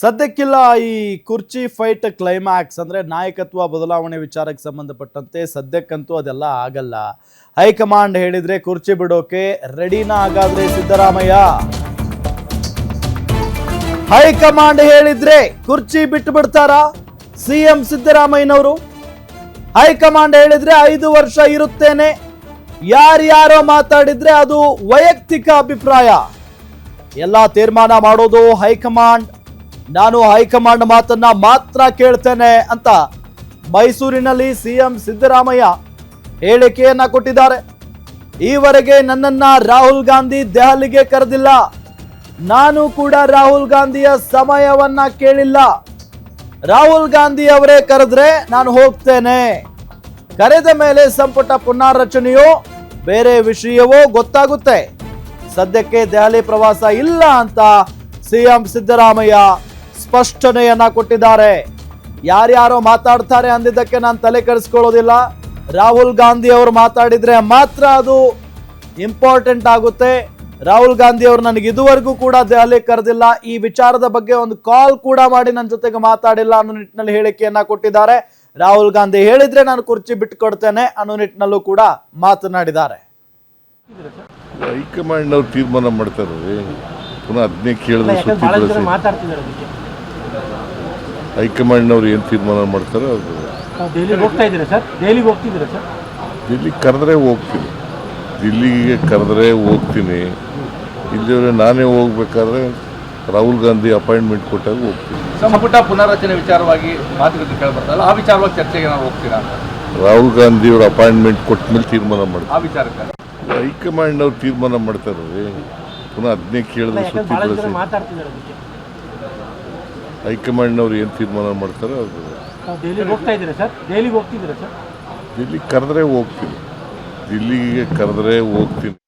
ಸದ್ಯಕ್ಕಿಲ್ಲ ಈ ಕುರ್ಚಿ fight climax ಅಂದ್ರೆ ನಾಯಕತ್ವ ಬದಲಾವಣೆ ವಿಚಾರಕ್ಕೆ ಸಂಬಂಧಪಟ್ಟಂತೆ ಸದ್ಯಕ್ಕಂತೂ ಅದೆಲ್ಲ ಆಗಲ್ಲ. ಹೈಕಮಾಂಡ್ ಹೇಳಿದ್ರೆ ಕುರ್ಚಿ ಬಿಡೋಕೆ ರೆಡಿನಾ ಹಾಗಾದ್ರೆ ಸಿದ್ದರಾಮಯ್ಯ? ಹೈಕಮಾಂಡ್ ಹೇಳಿದ್ರೆ ಕುರ್ಚಿ ಬಿಟ್ಟು ಬಿಡ್ತಾರಾ ಸಿಎಂ ಸಿದ್ದರಾಮಯ್ಯನವರು? ಹೈಕಮಾಂಡ್ ಹೇಳಿದ್ರೆ 5 ವರ್ಷ ಇರುತ್ತೇನೆ, ಯಾರ್ಯಾರೋ ಮಾತಾಡಿದ್ರೆ ಅದು ವೈಯಕ್ತಿಕ ಅಭಿಪ್ರಾಯ, ಎಲ್ಲ ತೀರ್ಮಾನ ಮಾಡೋದು ಹೈಕಮಾಂಡ್, ನಾನು ಹೈಕಮಾಂಡ್ ಮಾತನ್ನ ಮಾತ್ರ ಕೇಳ್ತೇನೆ ಅಂತ ಮೈಸೂರಿನಲ್ಲಿ ಸಿಎಂ ಸಿದ್ದರಾಮಯ್ಯ ಹೇಳಿಕೆಯನ್ನ ಕೊಟ್ಟಿದ್ದಾರೆ. ಈವರೆಗೆ ನನ್ನನ್ನ ರಾಹುಲ್ ಗಾಂಧಿ ದೆಹಲಿಗೆ ಕರೆದಿಲ್ಲ, ನಾನು ಕೂಡ ರಾಹುಲ್ ಗಾಂಧಿಯ ಸಮಯವನ್ನ ಕೇಳಿಲ್ಲ, ರಾಹುಲ್ ಗಾಂಧಿ ಅವರೇ ಕರೆದ್ರೆ ನಾನು ಹೋಗ್ತೇನೆ, ಕರೆದ ಮೇಲೆ ಸಂಪುಟ ಪುನಾರಚನೆಯೋ ಬೇರೆ ವಿಷಯವೋ ಗೊತ್ತಾಗುತ್ತೆ, ಸದ್ಯಕ್ಕೆ ದೆಹಲಿ ಪ್ರವಾಸ ಇಲ್ಲ ಅಂತ ಸಿಎಂ ಸಿದ್ದರಾಮಯ್ಯ ಸ್ಪಷ್ಟನೆಯನ್ನ ಕೊಟ್ಟಿದ್ದಾರೆ. ಯಾರ್ಯಾರೋ ಮಾತಾಡ್ತಾರೆ ಅಂದಿದ್ದಕ್ಕೆ ನಾನು ತಲೆ ಕೆಡಿಸ್ಕೊಳ್ಳೋದಿಲ್ಲ, ರಾಹುಲ್ ಗಾಂಧಿ ಅವರು ಮಾತಾಡಿದ್ರೆ ಮಾತ್ರ ಅದು ಇಂಪಾರ್ಟೆಂಟ್ ಆಗುತ್ತೆ, ರಾಹುಲ್ ಗಾಂಧಿ ಅವರು ನನಗೆ ಇದುವರೆಗೂ ಕೂಡ ದೆಹಲಿ ಕರೆದಿಲ್ಲ, ಈ ವಿಚಾರದ ಬಗ್ಗೆ ಒಂದು ಕಾಲ್ ಕೂಡ ಮಾಡಿ ನನ್ನ ಜೊತೆಗೆ ಮಾತಾಡಿಲ್ಲ ಅನ್ನೋ ನಿಟ್ಟಿನಲ್ಲಿ ಹೇಳಿಕೆಯನ್ನ ಕೊಟ್ಟಿದ್ದಾರೆ. ರಾಹುಲ್ ಗಾಂಧಿ ಹೇಳಿದ್ರೆ ನಾನು ಕುರ್ಚಿ ಬಿಟ್ಟುಕೊಡ್ತೇನೆ ಅನ್ನೋ ನಿಟ್ಟಿನಲ್ಲೂ ಕೂಡ ಮಾತನಾಡಿದ್ದಾರೆ. ಹೈಕಮಾಂಡ್ ಅವ್ರು ತೀರ್ಮಾನ ಮಾಡ್ತಾರೆ, ಪುನಃ ಅದನ್ನೇ ಕೇಳಿದ್ರೆ ಹೈಕಮಾಂಡ್ ಅವ್ರು ಏನು ತೀರ್ಮಾನ ಮಾಡ್ತಾರೆ ಅದು ದಿಲ್ಲಿ ಕರೆದ್ರೆ ಹೋಗ್ತೀನಿ, ದಿಲ್ಲಿಗೆ ಕರೆದ್ರೆ ಹೋಗ್ತೀನಿ, ಇಲ್ಲಿವರೆ ನಾನೇ ಹೋಗ್ಬೇಕಾದ್ರೆ ರಾಹುಲ್ ಗಾಂಧಿ ಅಪಾಯಿಂಟ್ಮೆಂಟ್ ಕೊಟ್ಟಾಗ ಹೋಗ್ತೀನಿ. ಸಂಪುಟ ಪುನರ್ರಚನೆ ವಿಚಾರವಾಗಿ ಮಾತುಕತೆ ಕೇಳಬರ್ತಲ್ಲ, ಆ ವಿಚಾರವಾಗಿ ಚರ್ಚೆಗೆ ನಾವು ಹೋಗ್ತೀರಾ? ರಾಹುಲ್ ಗಾಂಧಿ ಅವ್ರ ಅಪಾಯಿಂಟ್ಮೆಂಟ್ ಕೊಟ್ಟ ಮೇಲೆ ತೀರ್ಮಾನ ಮಾಡ್ತಾರೆ. ಆ ವಿಚಾರಕ್ಕೆ ಹೈಕಮಾಂಡ್ ಅವ್ರು ತೀರ್ಮಾನ ಮಾಡ್ತಾರೆ, ಪುನಃ ಅದನ್ನೇ ಕೇಳಿದ್ರೆ ಹೈಕಮಾಂಡ್ ಅವ್ರು ಏನು ತೀರ್ಮಾನ ಮಾಡ್ತಾರೆ ಅದು ದಿಲ್ಲಿ ಕರೆದ್ರೆ ಹೋಗ್ತೀನಿ, ದಿಲ್ಲಿಗೆ ಕರೆದ್ರೆ ಹೋಗ್ತೀನಿ.